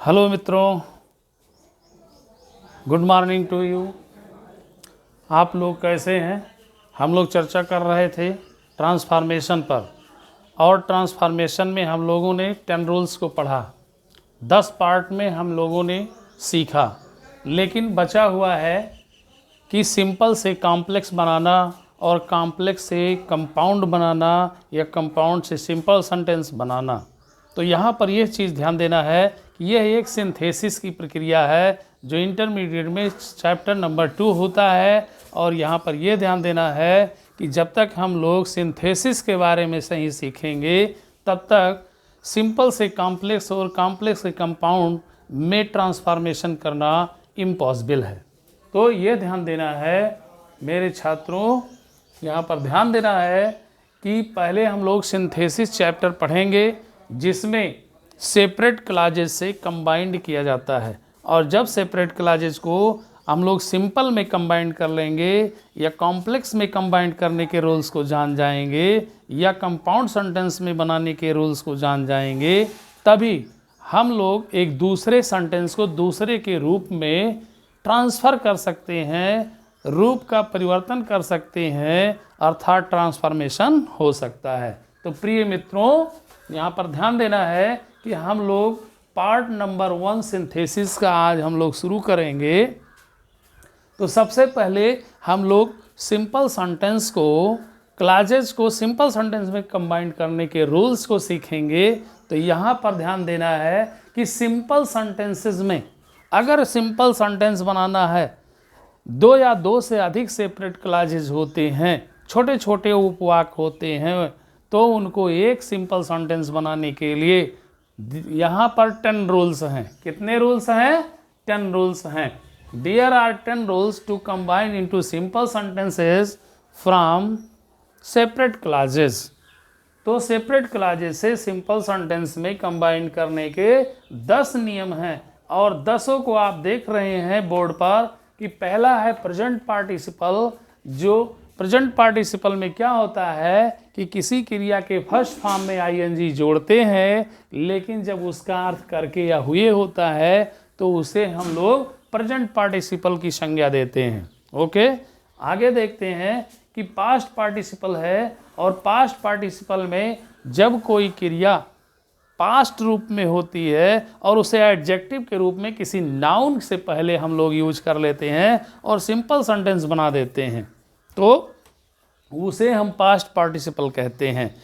Hello मित्रों, good morning to you. आप लोग कैसे हैं? हम लोग चर्चा कर रहे थे ट्रांसफॉर्मेशन पर, और ट्रांसफॉर्मेशन में हम लोगों ने 10 रूल्स को पढ़ा। 10 पार्ट में हम लोगों ने सीखा, लेकिन बचा हुआ है कि सिंपल से कॉम्प्लेक्स बनाना और कॉम्प्लेक्स से कंपाउंड बनाना या कंपाउंड से सिंपल सेंटेंस बनाना। तो यहाँ पर यह चीज़ ध्यान देना है कि यह एक सिंथेसिस की प्रक्रिया है जो इंटरमीडिएट में चैप्टर नंबर 2 होता है। और यहाँ पर यह ध्यान देना है कि जब तक हम लोग सिंथेसिस के बारे में सही सीखेंगे तब तक सिंपल से कॉम्प्लेक्स और कॉम्प्लेक्स से कंपाउंड में ट्रांसफॉर्मेशन करना इम्पॉसिबल है। तो ये ध्यान देना है मेरे छात्रों, यहाँ पर ध्यान देना है कि पहले हम लोग सिंथेसिस चैप्टर पढ़ेंगे जिसमें सेपरेट क्लॉजेज से कंबाइंड किया जाता है। और जब सेपरेट क्लॉजेज को हम लोग सिंपल में कंबाइंड कर लेंगे या कॉम्प्लेक्स में कंबाइंड करने के रूल्स को जान जाएंगे या कंपाउंड सेंटेंस में बनाने के रूल्स को जान जाएंगे, तभी हम लोग एक दूसरे सेंटेंस को दूसरे के रूप में ट्रांसफ़र कर सकते हैं, रूप का परिवर्तन कर सकते हैं, अर्थात ट्रांसफॉर्मेशन हो सकता है। तो प्रिय मित्रों, यहाँ पर ध्यान देना है कि हम लोग पार्ट नंबर 1 सिंथेसिस का आज हम लोग शुरू करेंगे। तो सबसे पहले हम लोग सिंपल सेंटेंस को, क्लॉजेज को सिंपल सेंटेंस में कंबाइन करने के रूल्स को सीखेंगे। तो यहाँ पर ध्यान देना है कि सिंपल सेंटेंसेस में अगर सिंपल सेंटेंस बनाना है, 2 या 2 से अधिक सेपरेट क्लॉजेज होते हैं, छोटे छोटे उपवाक होते हैं, तो उनको एक सिंपल सेंटेंस बनाने के लिए यहाँ पर 10 रूल्स हैं। कितने रूल्स हैं? 10 रूल्स हैं। There are 10 rules to combine into simple sentences from separate clauses। तो सेपरेट क्लॉजेज से सिंपल सेंटेंस में कंबाइन करने के 10 नियम हैं, और 10 को आप देख रहे हैं बोर्ड पर कि पहला है प्रेजेंट पार्टिसिपल। जो प्रेजेंट पार्टिसिपल में क्या होता है कि किसी क्रिया के फर्स्ट फॉर्म में आईएनजी जोड़ते हैं, लेकिन जब उसका अर्थ करके या हुए होता है तो उसे हम लोग प्रेजेंट पार्टिसिपल की संज्ञा देते हैं। ओके, आगे देखते हैं कि पास्ट पार्टिसिपल है, और पास्ट पार्टिसिपल में जब कोई क्रिया पास्ट रूप में होती है और उसे एडजेक्टिव के रूप में किसी नाउन से पहले हम लोग यूज कर लेते हैं और सिंपल सेंटेंस बना देते हैं, तो उसे हम पास्ट पार्टिसिपल कहते हैं।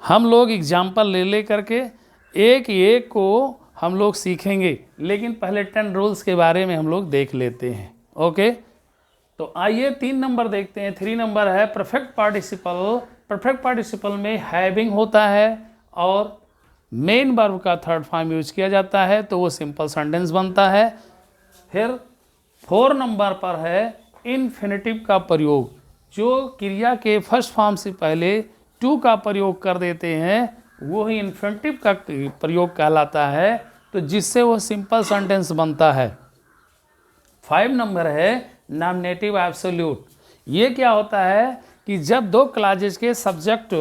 हम लोग एग्जाम्पल ले करके एक एक को हम लोग सीखेंगे, लेकिन पहले 10 रूल्स के बारे में हम लोग देख लेते हैं। ओके, तो आइए 3 नंबर देखते हैं। 3 नंबर है परफेक्ट पार्टिसिपल। परफेक्ट पार्टिसिपल में हैविंग होता है और मेन वर्ब का थर्ड फॉर्म यूज किया जाता है, तो वो सिंपल सेंटेंस बनता है। फिर 4 नंबर पर है इन्फिनेटिव का प्रयोग। जो क्रिया के फर्स्ट फॉर्म से पहले टू का प्रयोग कर देते हैं वो ही इन्फिनेटिव का प्रयोग कहलाता है, तो जिससे वो सिंपल सेंटेंस बनता है। 5 नंबर है नॉमिनेटिव एब्सोल्यूट। ये क्या होता है कि जब 2 क्लॉजेज के सब्जेक्ट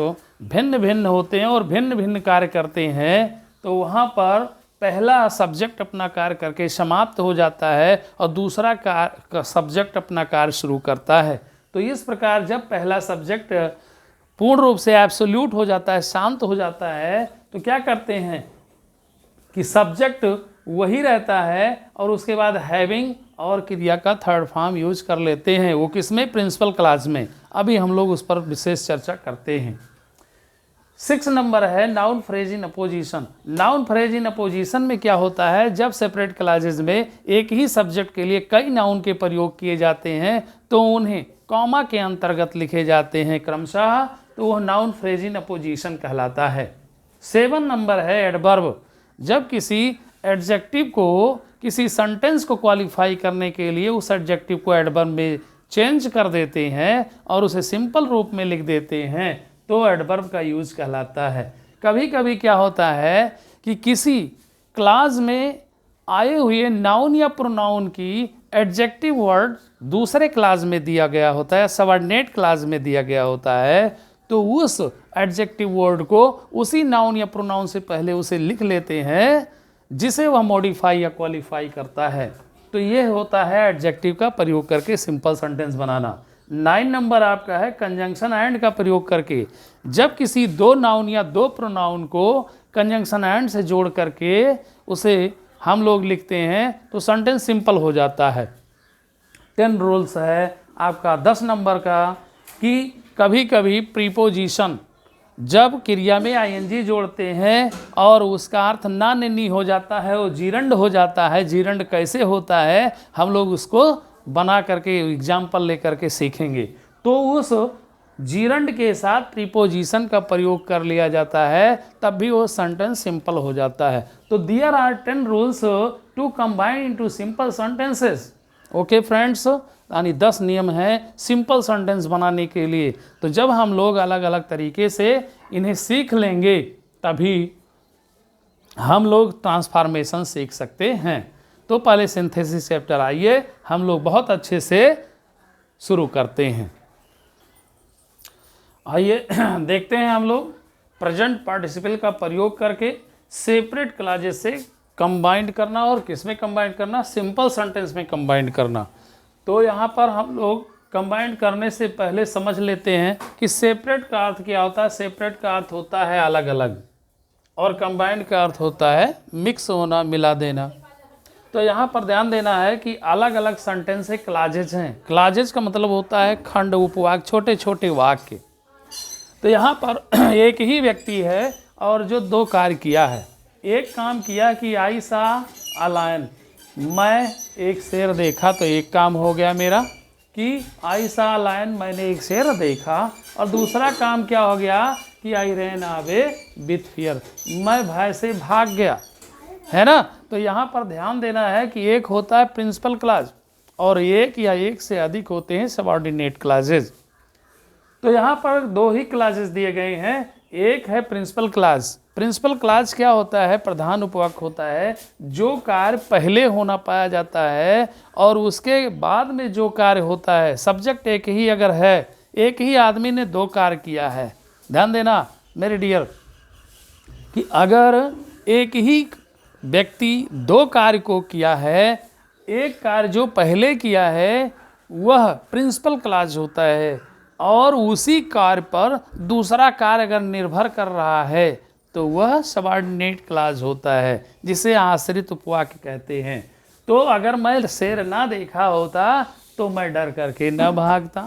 भिन्न भिन्न होते हैं और भिन्न भिन्न कार्य करते हैं, तो वहाँ पर पहला सब्जेक्ट अपना कार्य करके समाप्त हो जाता है और दूसरा सब्जेक्ट अपना कार्य शुरू करता है। तो इस प्रकार जब पहला सब्जेक्ट पूर्ण रूप से एब्सोल्यूट हो जाता है, शांत हो जाता है, तो क्या करते हैं कि सब्जेक्ट वही रहता है और उसके बाद हैविंग और क्रिया का थर्ड फॉर्म यूज कर लेते हैं। वो किसमें? प्रिंसिपल क्लॉज में। अभी हम लोग उस पर विशेष चर्चा करते हैं। 6 नंबर है noun phrase in opposition. Noun phrase in opposition में क्या होता है, जब सेपरेट क्लॉजेज में एक ही सब्जेक्ट के लिए कई नाउन के प्रयोग किए जाते हैं तो उन्हें कॉमा के अंतर्गत लिखे जाते हैं क्रमशः, तो वह नाउन फ्रेज इन अपोजिशन कहलाता है। 7 नंबर है एडवर्ब। जब किसी एडजेक्टिव को, किसी सेंटेंस को क्वालिफाई करने के लिए उस एडजेक्टिव को एडवर्ब में चेंज कर देते हैं और उसे सिंपल रूप में लिख देते हैं, तो एडवर्ब का यूज कहलाता है। कभी कभी क्या होता है कि किसी क्लॉज में आए हुए नाउन या प्रोनाउन की एडजेक्टिव वर्ड दूसरे क्लॉज में दिया गया होता है, सबऑर्डिनेट क्लॉज में दिया गया होता है, तो उस एडजेक्टिव वर्ड को उसी नाउन या प्रोनाउन से पहले उसे लिख लेते हैं जिसे वह मॉडिफाई या क्वालिफाई करता है। तो ये होता है एडजेक्टिव का प्रयोग करके सिंपल सेंटेंस बनाना। 9 नंबर आपका है कंजंक्शन एंड का प्रयोग करके। जब किसी दो नाउन या दो प्रोनाउन को कंजंक्शन एंड से जोड़ करके उसे हम लोग लिखते हैं तो सेंटेंस सिंपल हो जाता है। 10 रूल्स है आपका 10 नंबर का कि कभी कभी प्रीपोजिशन जब क्रिया में आईएनजी जोड़ते हैं और उसका अर्थ ना नहीं हो जाता है, वो जीरंड हो जाता है। जीरंड कैसे होता है हम लोग उसको बना करके एग्जाम्पल लेकर के सीखेंगे। तो उस जीरंड के साथ प्रीपोजिशन का प्रयोग कर लिया जाता है, तब भी वो सेंटेंस सिंपल हो जाता है। तो there are 10 rules to combine into simple sentences. Okay friends, यानी 10 नियम हैं सिंपल सेंटेंस बनाने के लिए। तो जब हम लोग अलग अलग तरीके से इन्हें सीख लेंगे तभी हम लोग ट्रांसफॉर्मेशन सीख सकते हैं। तो पहले सिंथेसिस चैप्टर आइए हम लोग बहुत अच्छे से शुरू करते हैं। आइए देखते हैं हम लोग प्रेजेंट पार्टिसिपल का प्रयोग करके सेपरेट क्लॉजेस से कंबाइंड करना और किस में कंबाइंड करना, सिंपल सेंटेंस में कंबाइंड करना। तो यहाँ पर हम लोग कंबाइंड करने से पहले समझ लेते हैं कि सेपरेट का अर्थ क्या होता है। सेपरेट का अर्थ होता है अलग अलग और कंबाइंड का अर्थ होता है मिक्स होना, मिला देना। तो यहाँ पर ध्यान देना है कि अलग अलग सेंटेंस है क्लॉजेज हैं। क्लॉजेज का मतलब होता है खंड, उपवाक्य, छोटे छोटे वाक्य। तो यहाँ पर एक ही व्यक्ति है और जो दो कार्य किया है। एक काम किया कि आई सा अ लायन, मैं एक शेर देखा, तो एक काम हो गया मेरा कि आई सा अ लायन, मैंने एक शेर देखा। और दूसरा काम क्या हो गया कि आई रैन अवे विथ फियर, मैं भय से भाग गया, है ना। तो यहाँ पर ध्यान देना है कि एक होता है प्रिंसिपल क्लॉज और एक या एक से अधिक होते हैं सबऑर्डिनेट क्लॉजेज। तो यहाँ पर दो ही क्लॉजेज दिए गए हैं। एक है प्रिंसिपल क्लॉज। प्रिंसिपल क्लॉज क्या होता है, प्रधान उपवाक्य होता है। जो कार्य पहले होना पाया जाता है और उसके बाद में जो कार्य होता है, सब्जेक्ट एक ही अगर है, एक ही आदमी ने दो कार्य किया है। ध्यान देना मेरे डियर कि अगर एक ही व्यक्ति दो कार्य को किया है, एक कार्य जो पहले किया है वह प्रिंसिपल क्लॉज होता है और उसी कार्य पर दूसरा कार्य अगर निर्भर कर रहा है तो वह सबऑर्डिनेट क्लॉज होता है, जिसे आश्रित उपवाक्य कहते हैं। तो अगर मैं शेर ना देखा होता तो मैं डर करके न भागता।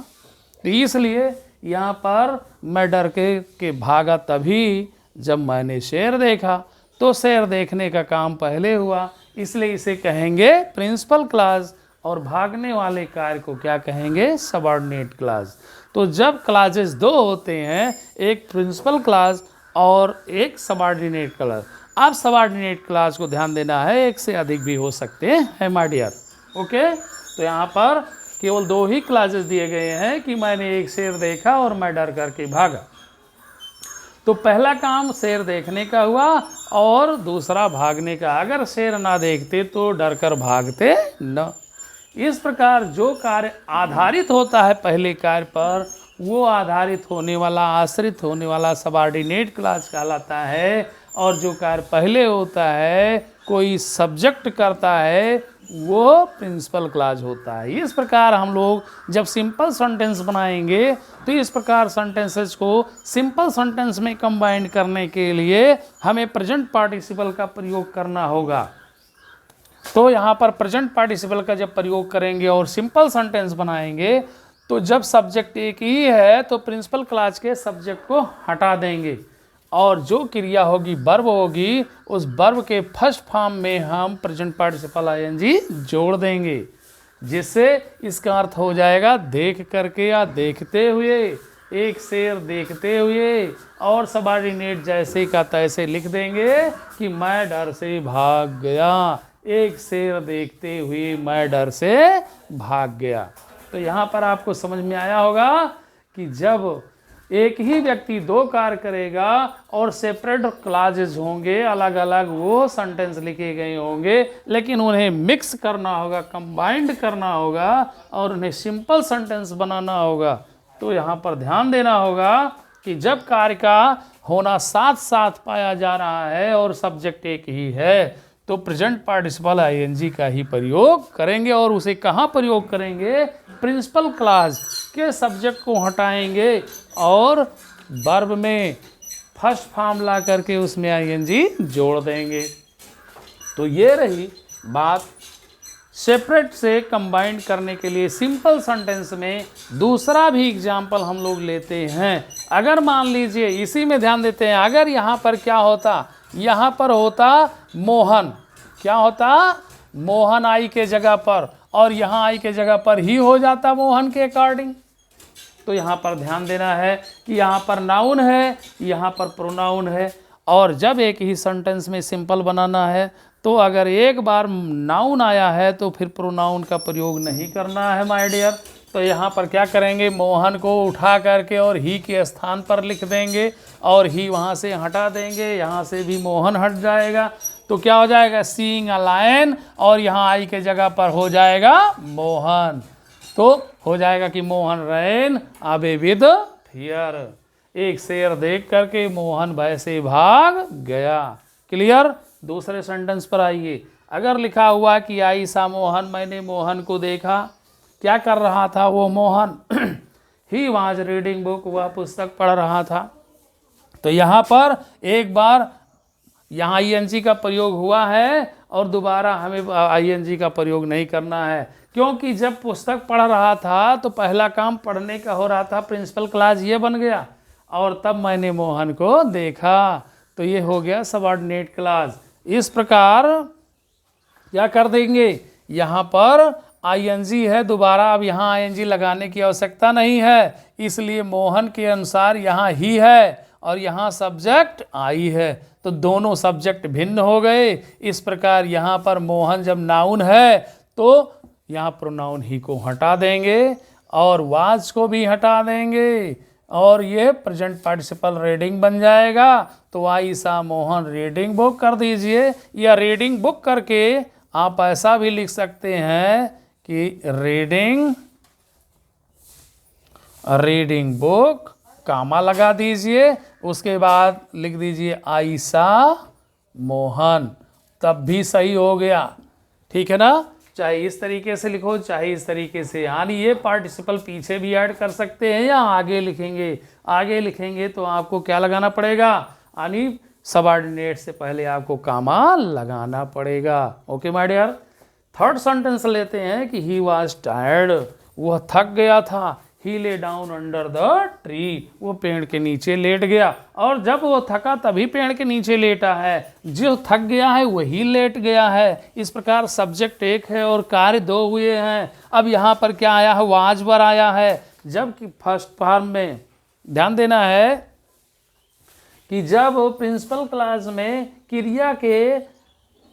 तो इसलिए यहाँ पर मैं डर के भागा तभी जब मैंने शेर देखा। तो शेर देखने का काम पहले हुआ, इसलिए इसे कहेंगे प्रिंसिपल क्लॉज और भागने वाले कार्य को क्या कहेंगे, सबऑर्डिनेट क्लॉज। तो जब क्लॉजेस दो होते हैं, एक प्रिंसिपल क्लॉज और एक सबऑर्डिनेट क्लॉज। अब सबऑर्डिनेट क्लॉज को ध्यान देना है, एक से अधिक भी हो सकते हैं माय डियर। ओके, तो यहाँ पर केवल दो ही क्लॉजेस दिए गए हैं कि मैंने एक शेर देखा और मैं डर करके भागा। तो पहला काम शेर देखने का हुआ और दूसरा भागने का। अगर शेर ना देखते तो डर कर भागते न। इस प्रकार जो कार्य आधारित होता है पहले कार्य पर, वो आधारित होने वाला, आश्रित होने वाला सबऑर्डिनेट क्लॉज कहलाता है। और जो कार्य पहले होता है, कोई सब्जेक्ट करता है, वो प्रिंसिपल क्लॉज होता है। इस प्रकार हम लोग जब सिंपल सेंटेंस बनाएंगे तो इस प्रकार सेंटेंसेस को सिंपल सेंटेंस में कंबाइन करने के लिए हमें प्रेजेंट पार्टिसिपल का प्रयोग करना होगा। तो यहाँ पर प्रेजेंट पार्टिसिपल का जब प्रयोग करेंगे और सिंपल सेंटेंस बनाएंगे तो जब सब्जेक्ट एक ही है तो प्रिंसिपल क्लॉज के सब्जेक्ट को हटा देंगे और जो क्रिया होगी वर्ब होगी, उस वर्ब के फर्स्ट फॉर्म में हम प्रेजेंट पार्टिसिपल आईएनजी जोड़ देंगे, जिससे इसका अर्थ हो जाएगा देख करके या देखते हुए। एक शेर देखते हुए और सबऑर्डिनेट जैसे का तैसे लिख देंगे कि मैं डर से भाग गया। एक शेर देखते हुए मैं डर से भाग गया। तो यहाँ पर आपको समझ में आया होगा कि जब एक ही व्यक्ति दो कार्य करेगा और सेपरेट क्लॉजेज होंगे, अलग अलग वो सेंटेंस लिखे गए होंगे, लेकिन उन्हें मिक्स करना होगा, कंबाइंड करना होगा और उन्हें सिंपल सेंटेंस बनाना होगा। तो यहाँ पर ध्यान देना होगा कि जब कार्य का होना साथ साथ पाया जा रहा है और सब्जेक्ट एक ही है तो प्रेजेंट पार्टिसिपल आईएनजी का ही प्रयोग करेंगे। और उसे कहाँ प्रयोग करेंगे? प्रिंसिपल क्लास के सब्जेक्ट को हटाएंगे और वर्ब में फर्स्ट फॉर्म ला करके उसमें आईएनजी जोड़ देंगे। तो ये रही बात। सेपरेट से कंबाइंड करने के लिए सिंपल सेंटेंस में दूसरा भी एग्जाम्पल हम लोग लेते हैं। अगर मान लीजिए, इसी में ध्यान देते हैं, अगर यहाँ पर क्या होता, यहाँ पर होता मोहन, क्या होता? मोहन आई के जगह पर, और यहाँ आई के जगह पर ही हो जाता मोहन के अकॉर्डिंग। तो यहाँ पर ध्यान देना है कि यहाँ पर नाउन है, यहाँ पर प्रोनाउन है। और जब एक ही सेंटेंस में सिंपल बनाना है तो अगर एक बार नाउन आया है तो फिर प्रोनाउन का प्रयोग नहीं करना है माय डियर। तो यहाँ पर क्या करेंगे? मोहन को उठा करके और ही के स्थान पर लिख देंगे और ही वहाँ से हटा देंगे, यहाँ से भी मोहन हट जाएगा। तो क्या हो जाएगा? सीइंग अ लायन, और यहाँ आई के जगह पर हो जाएगा मोहन। तो हो जाएगा कि Mohan ran away with fear. एक शेर देख करके मोहन भय से भाग गया। क्लियर? दूसरे सेंटेंस पर आइए। अगर लिखा हुआ कि आई सा मोहन, मैंने मोहन को देखा, क्या कर रहा था वो Mohan? He was reading book, वह पुस्तक पढ़ रहा था। तो यहाँ पर एक बार यहाँ आईएनजी का प्रयोग हुआ है और दोबारा हमें आईएनजी का प्रयोग नहीं करना है, क्योंकि जब पुस्तक पढ़ रहा था तो पहला काम पढ़ने का हो रहा था, प्रिंसिपल क्लास ये बन गया, और तब मैंने मोहन को देखा, तो ये हो गया सबऑर्डिनेट क्लास। इस प्रकार क्या कर देंगे? यहाँ पर आईएनजी है, दोबारा अब यहाँ आईएनजी लगाने की आवश्यकता नहीं है, इसलिए मोहन के अनुसार यहाँ ही है और यहाँ सब्जेक्ट आई है, तो दोनों सब्जेक्ट भिन्न हो गए। इस प्रकार यहाँ पर मोहन जब नाउन है तो यहाँ प्रोनाउन ही को हटा देंगे और वाज को भी हटा देंगे, और ये प्रेजेंट पार्टिसिपल रीडिंग बन जाएगा। तो आई सा मोहन रीडिंग बुक कर दीजिए, या रीडिंग बुक करके आप ऐसा भी लिख सकते हैं कि रीडिंग बुक, कामा लगा दीजिए, उसके बाद लिख दीजिए आई सा मोहन, तब भी सही हो गया। ठीक है ना? चाहे इस तरीके से लिखो, चाहे इस तरीके से, यानी ये पार्टिसिपल पीछे भी ऐड कर सकते हैं या आगे लिखेंगे। आगे लिखेंगे तो आपको क्या लगाना पड़ेगा? यानी सबऑर्डिनेट से पहले आपको कामा लगाना पड़ेगा। Okay my dear. Third sentence लेते हैं कि ही वाज टायर्ड, वह थक गया था। ही lay down under the tree, वो पेड़ के नीचे लेट गया, और जब वो थका तभी पेड़ के नीचे लेटा है, जो थक गया है वही लेट गया है। इस प्रकार सब्जेक्ट एक है और कार्य दो हुए हैं। अब यहाँ पर क्या आया है? वाज पर आया है, जबकि फर्स्ट फॉर्म में ध्यान देना है कि जब प्रिंसिपल क्लास में क्रिया के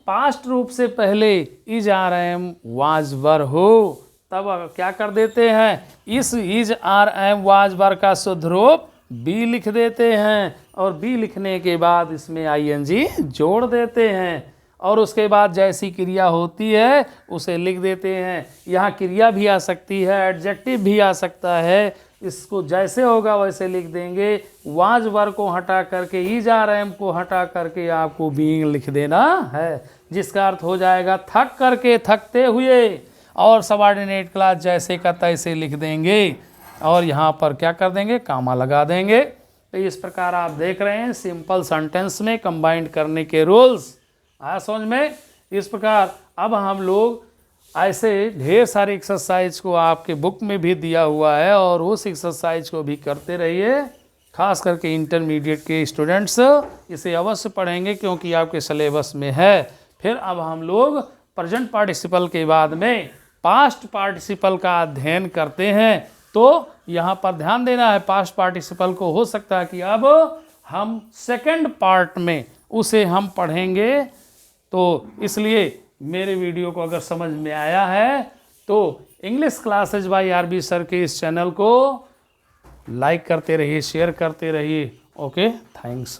पास्ट रूप से पहले is are am was were हो, तब क्या कर देते हैं? इस is are am was were का शुद्ध रूप बी लिख देते हैं, और बी लिखने के बाद इसमें आईएनजी जोड़ देते हैं, और उसके बाद जैसी क्रिया होती है उसे लिख देते हैं। यहाँ क्रिया भी आ सकती है, एडजेक्टिव भी आ सकता है, इसको जैसे होगा वैसे लिख देंगे। वाज वर को हटा करके इज आर एम को हटा करके आपको बीइंग लिख देना है, जिसका अर्थ हो जाएगा थक करके, थकते हुए, और सबऑर्डिनेट क्लास जैसे का तैसे लिख देंगे, और यहाँ पर क्या कर देंगे? कामा लगा देंगे। तो इस प्रकार आप देख रहे हैं सिंपल सेंटेंस में कंबाइंड करने के रूल्स आया समझ में। इस प्रकार अब हम लोग ऐसे ढेर सारे एक्सरसाइज को आपके बुक में भी दिया हुआ है, और उस एक्सरसाइज को भी करते रहिए। खास करके इंटरमीडिएट के स्टूडेंट्स इसे अवश्य पढ़ेंगे, क्योंकि आपके सिलेबस में है। फिर अब हम लोग प्रेजेंट पार्टिसिपल के बाद में पास्ट पार्टिसिपल का अध्ययन करते हैं। तो यहाँ पर ध्यान देना है, पास्ट पार्टिसिपल को हो सकता है कि अब हम सेकंड पार्ट में उसे हम पढ़ेंगे। तो इसलिए मेरे वीडियो को अगर समझ में आया है तो English classes by RB sir के इस चैनल को लाइक करते रहिए, शेयर करते रहिए। Okay, thanks.